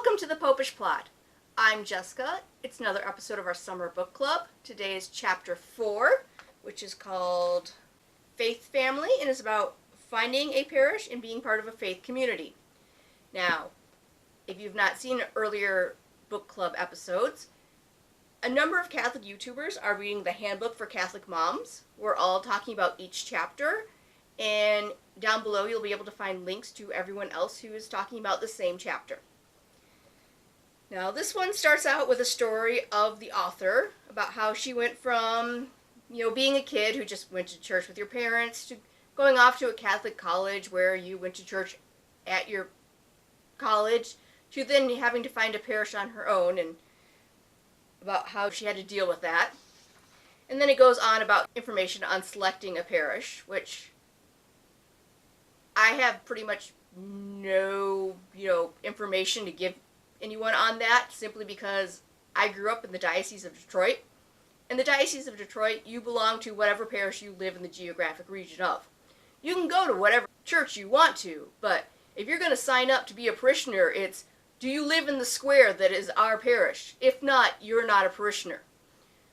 Welcome to the Popish Plot. I'm Jessica. It's another episode of our summer book club. Today is chapter 4, which is called Faith Family, and is about finding a parish and being part of a faith community. Now, if you've not seen earlier book club episodes, a number of Catholic YouTubers are reading the Handbook for Catholic Moms. We're all talking about each chapter, and down below you'll be able to find links to everyone else who is talking about the same chapter. Now, this one starts out with a story of the author about how she went from, being a kid who just went to church with your parents to going off to a Catholic college where you went to church at your college to then having to find a parish on her own and about how she had to deal with that. And then it goes on about information on selecting a parish, which I have pretty much no, information to give anyone on that, simply because I grew up in the Diocese of Detroit. In the Diocese of Detroit, you belong to whatever parish you live in the geographic region of. You can go to whatever church you want to, but if you're going to sign up to be a parishioner, it's, do you live in the square that is our parish? If not, you're not a parishioner.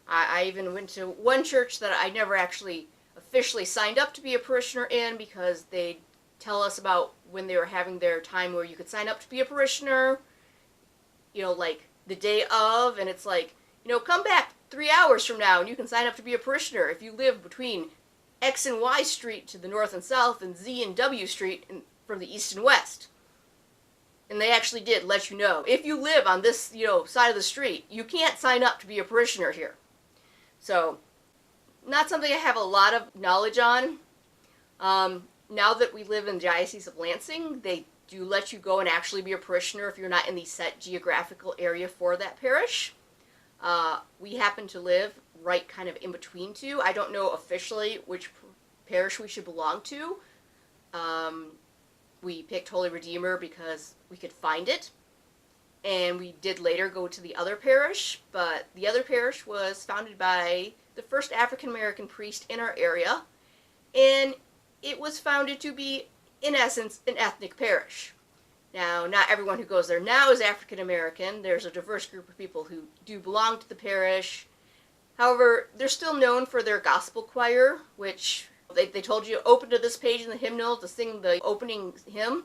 I even went to one church that I never actually officially signed up to be a parishioner in, because they tell us about when they were having their time where you could sign up to be a parishioner, like the day of, and it's like, come back 3 hours from now and you can sign up to be a parishioner if you live between X and Y Street to the north and south and Z and W Street from the east and west. And they actually did let you know, if you live on this, side of the street, you can't sign up to be a parishioner here. So, not something I have a lot of knowledge on. Now that we live in the Diocese of Lansing, they do let you go and actually be a parishioner if you're not in the set geographical area for that parish. We happen to live right kind of in between two. I don't know officially which parish we should belong to. We picked Holy Redeemer because we could find it, and we did later go to the other parish, but the other parish was founded by the first African American priest in our area, and it was founded to be, in essence, an ethnic parish. Now, not everyone who goes there now is African American. There's a diverse group of people who do belong to the parish. However, they're still known for their gospel choir, which they told you, open to this page in the hymnal to sing the opening hymn.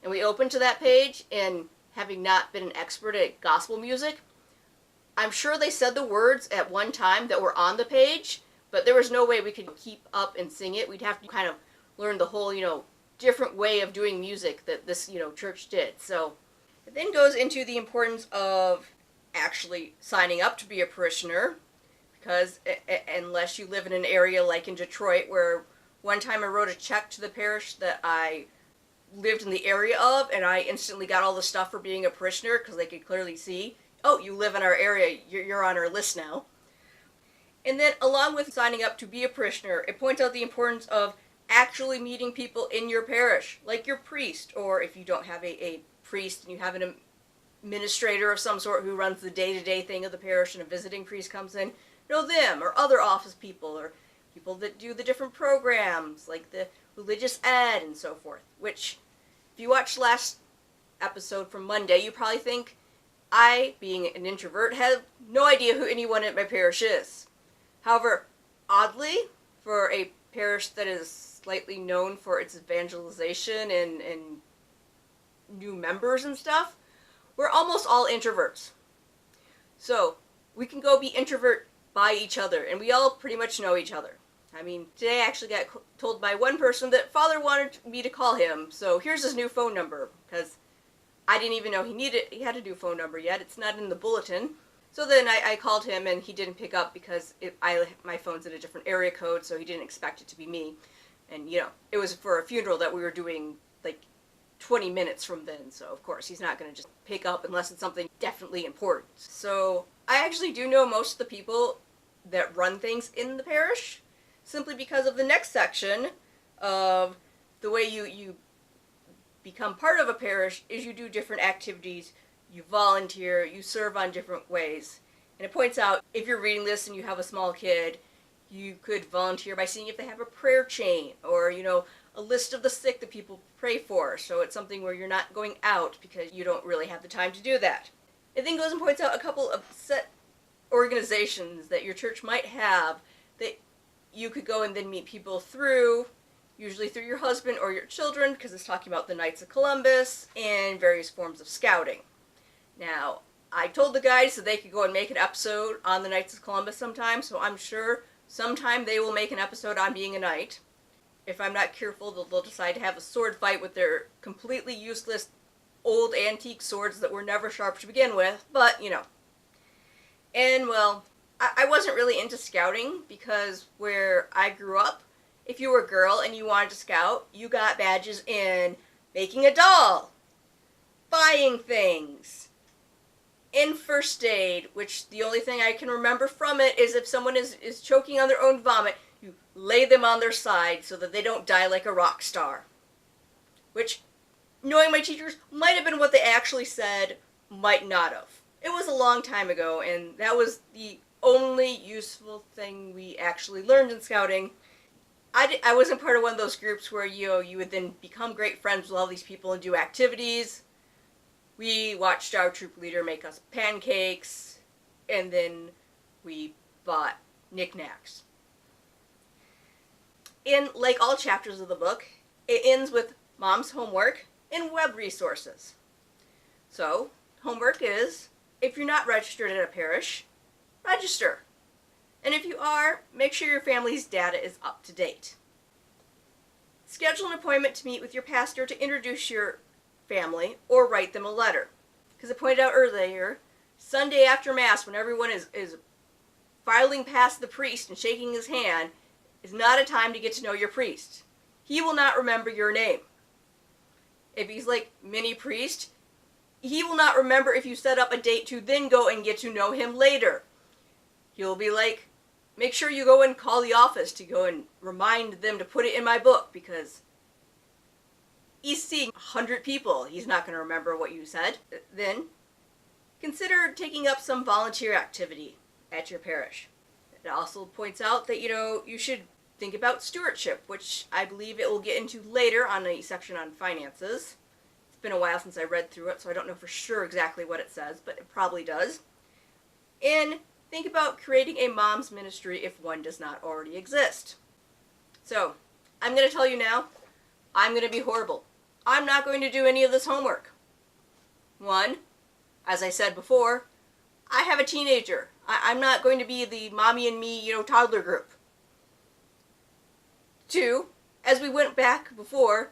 And we opened to that page, and having not been an expert at gospel music, I'm sure they said the words at one time that were on the page, but there was no way we could keep up and sing it. We'd have to kind of learn the whole, different way of doing music that this, church did. So it then goes into the importance of actually signing up to be a parishioner, because unless you live in an area like in Detroit, where one time I wrote a check to the parish that I lived in the area of, and I instantly got all the stuff for being a parishioner, because they could clearly see, oh, you live in our area, you're on our list now. And then along with signing up to be a parishioner, it points out the importance of actually meeting people in your parish, like your priest, or if you don't have a priest and you have an administrator of some sort who runs the day-to-day thing of the parish and a visiting priest comes in, know them, or other office people, or people that do the different programs, like the religious ed and so forth, which, if you watched last episode from Monday, you probably think I, being an introvert, have no idea who anyone at my parish is. However, oddly, for a parish that is slightly known for its evangelization and new members and stuff, we're almost all introverts. So, we can go be introvert by each other, and we all pretty much know each other. I mean, today I actually got told by one person that Father wanted me to call him, so here's his new phone number, because I didn't even know he had a new phone number yet. It's not in the bulletin. So then I called him, and he didn't pick up because my phone's in a different area code, so he didn't expect it to be me. And, it was for a funeral that we were doing, 20 minutes from then, so of course he's not going to just pick up unless it's something definitely important. So I actually do know most of the people that run things in the parish, simply because of the next section of the way you become part of a parish is you do different activities, you volunteer, you serve on different ways. And it points out, if you're reading this and you have a small kid, you could volunteer by seeing if they have a prayer chain, or, a list of the sick that people pray for. So it's something where you're not going out because you don't really have the time to do that. It then goes and points out a couple of set organizations that your church might have that you could go and then meet people through, usually through your husband or your children, because it's talking about the Knights of Columbus and various forms of scouting. Now, I told the guys that they could go and make an episode on the Knights of Columbus sometime, so I'm sure sometime they will make an episode on being a knight. If I'm not careful, they'll decide to have a sword fight with their completely useless old antique swords that were never sharp to begin with, but, you know. And, well, I wasn't really into scouting because where I grew up, if you were a girl and you wanted to scout, you got badges in making a doll, buying things, in first aid, which the only thing I can remember from it is if someone is choking on their own vomit, you lay them on their side so that they don't die like a rock star. Which, knowing my teachers, might have been what they actually said, might not have. It was a long time ago, and that was the only useful thing we actually learned in scouting. I wasn't part of one of those groups where you would then become great friends with all these people and do activities. We watched our troop leader make us pancakes, and then we bought knickknacks. And like all chapters of the book, it ends with mom's homework and web resources. So, homework is, if you're not registered at a parish, register. And if you are, make sure your family's data is up to date. Schedule an appointment to meet with your pastor to introduce your family or write them a letter. Because I pointed out earlier, Sunday after Mass, when everyone is filing past the priest and shaking his hand, is not a time to get to know your priest. He will not remember your name. If he's like mini priest, he will not remember if you set up a date to then go and get to know him later. He'll be like, make sure you go and call the office to go and remind them to put it in my book, because he's seeing 100 people. He's not going to remember what you said. Then, consider taking up some volunteer activity at your parish. It also points out that, you should think about stewardship, which I believe it will get into later on a section on finances. It's been a while since I read through it, so I don't know for sure exactly what it says, but it probably does. And think about creating a mom's ministry if one does not already exist. So, I'm going to tell you now, I'm going to be horrible. I'm not going to do any of this homework. One, as I said before, I have a teenager. I'm not going to be the mommy and me, toddler group. Two, as we went back before,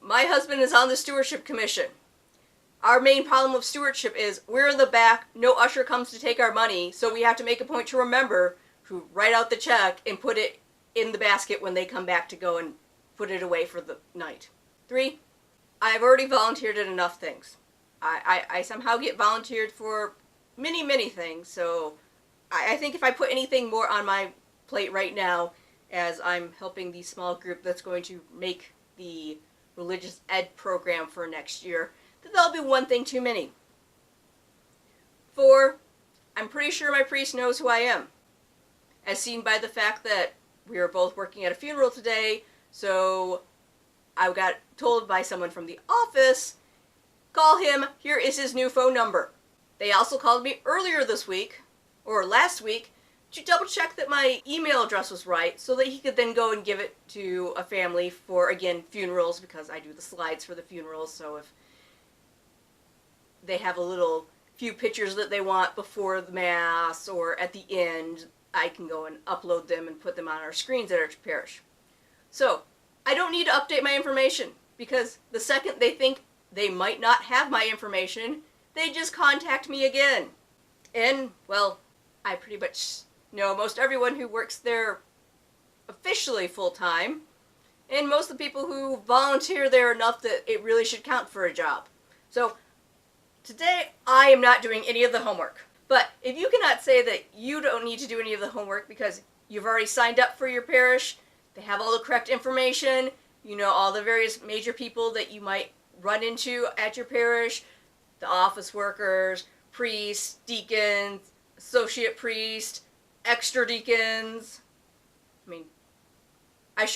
my husband is on the stewardship commission. Our main problem with stewardship is we're in the back, no usher comes to take our money, so we have to make a point to remember to write out the check and put it in the basket when they come back to go and put it away for the night. Three, I've already volunteered at enough things. I somehow get volunteered for many, many things, so I think if I put anything more on my plate right now, as I'm helping the small group that's going to make the religious ed program for next year, that that'll be one thing too many. Four, I'm pretty sure my priest knows who I am, as seen by the fact that we were both working at a funeral today, so I got told by someone from the office, call him, here is his new phone number. They also called me earlier this week, or last week, to double check that my email address was right so that he could then go and give it to a family for, again, funerals, because I do the slides for the funerals, so if they have a little few pictures that they want before the Mass or at the end, I can go and upload them and put them on our screens at our parish. So, I don't need to update my information, because the second they think they might not have my information, they just contact me again. And, well, I pretty much know most everyone who works there officially full-time, and most of the people who volunteer there enough that it really should count for a job. So, today I am not doing any of the homework. But if you cannot say that you don't need to do any of the homework because you've already signed up for your parish, they have all the correct information, you know all the various major people that you might run into at your parish, the office workers, priests, deacons, associate priests, extra deacons. I mean, I'm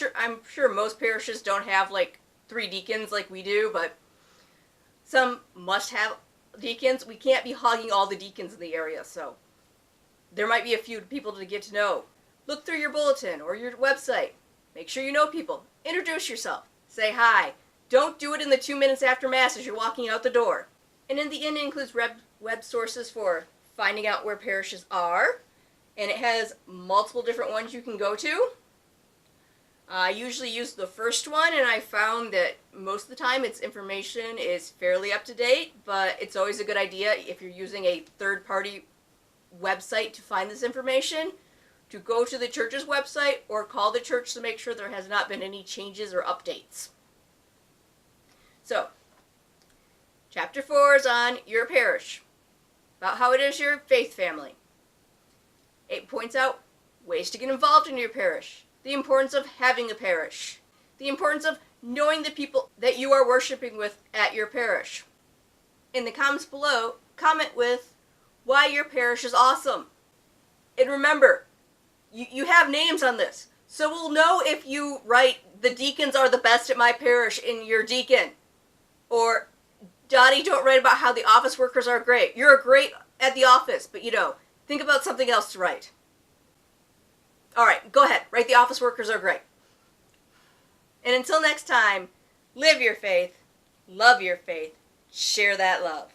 sure most parishes don't have like 3 deacons like we do, but some must have deacons. We can't be hogging all the deacons in the area, so there might be a few people to get to know. Look through your bulletin or your website. Make sure you know people. Introduce yourself. Say hi. Don't do it in the 2 minutes after Mass as you're walking out the door. And in the end, it includes web sources for finding out where parishes are, and it has multiple different ones you can go to. I usually use the first one, and I found that most of the time its information is fairly up to date, but it's always a good idea if you're using a third-party website to find this information to go to the church's website or call the church to make sure there has not been any changes or updates. So, Chapter 4 is on your parish, about how it is your faith family. It points out ways to get involved in your parish, the importance of having a parish, the importance of knowing the people that you are worshiping with at your parish. In the comments below, comment with why your parish is awesome. And remember, you have names on this, so we'll know if you write, the deacons are the best at my parish in your deacon, or Dottie, don't write about how the office workers are great. You're great at the office, but think about something else to write. Alright, go ahead. Write the office workers are great. And until next time, live your faith, love your faith, share that love.